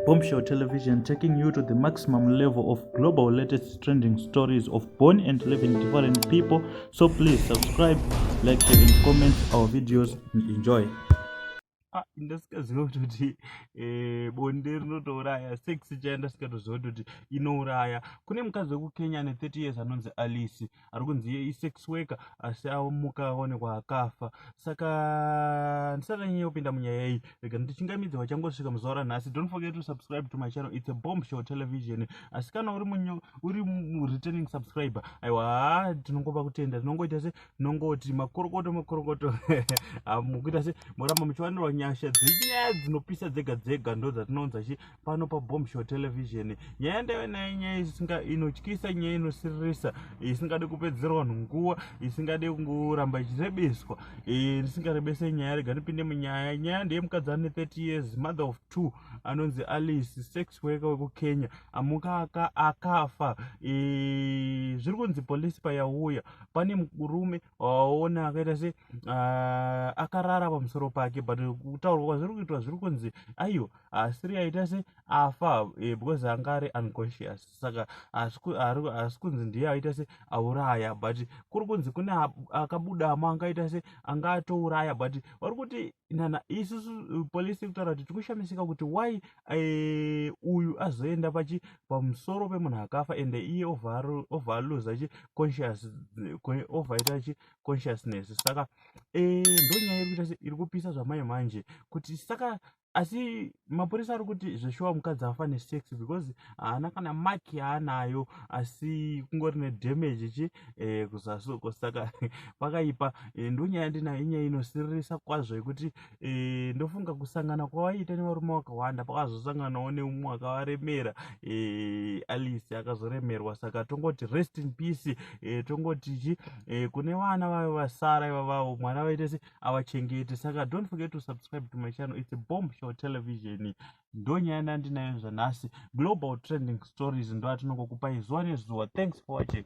Bombshell Television, taking you to the maximum level of global latest trending stories of born and living different people. So please subscribe, like, share, and comment our videos. Enjoy. Ndasikaziva kuti bonde rinotouraya sex chaya ndasikatoziva kuti inouraya. Kune mukadzi wekukenya ane 30 years anonzi Alice ari kunzi iye isex worker asi amuka aonekwa akafa. Saka ndisati anyanya kupinda munyaya iyi, rega ndichingamidze vachangosvika muzuva ranhasi. Don't forget to subscribe to my channel. It's a Bombshell Television. Asi kana uri returning subscriber, aiwa tinongopa kutenda, tinongoita se tinongoti makorokoto mukuita se moramba muchiwanirwa nyasha dzenyaya dzinopisa dzega dzega, ndo dzatinounza chi pano pa Bombshell Television. Nyaya ndaive nyaya inotyisa, nyaya inosiririsa, isingade kupedzera vanhu nguva, isingade kungoramba ichirebeswa. Ndisingarebese nyaya, rega ndipinde munyaya. Nyaya ndeye mukadzi ane 30 years, mother of 2, anonzi Alice, sex worker wekukenya, amuka akafa. Zviri kunzi polisi payauya pane murume waona akaita se akarara pamusoro pake, but kutaurwa kwazviri kuitwa zviri kunzi aiyo asiri aita se afa because anga ari unconscious. Saka asi kunzi ndiye aita se auraya, but kuri kunzi kune akabudamo angaita se anga atouraya. But vari kuti nana isusu polisi kutaura kuti tikushamisika kuti why uyu azoenda pamusoro pemunhu akafa ende iye overlosa consciousness. Saka ndonyaya iri kuita iri kupisa zvamai manje kuti saka, asi mapurisa ari kuti zveshuwa mukadzi afa nesex because haana kana maki yaanayo, asi kungori nedamage kuzasuko. Saka pakaipa. Ndonyaya ndinayo inyaya inosiririsa kwazvo yekuti ndofunga kusangana kwavaita nevarume vakawanda, pakazosanganawo neumwe akavaremera, Alice akazoremerwa. Saka tongoti rest in peace. Tongoti kune vana vayo vasara ivavavo, mwana vaite se avachengete. Saka don't forget to subscribe to my channel. It's a Bombshell Television. Ndonyaya ndandinayo zvanhasi. Global trending stories ndo atinongokupai zuva nezuva. Thanks for watching.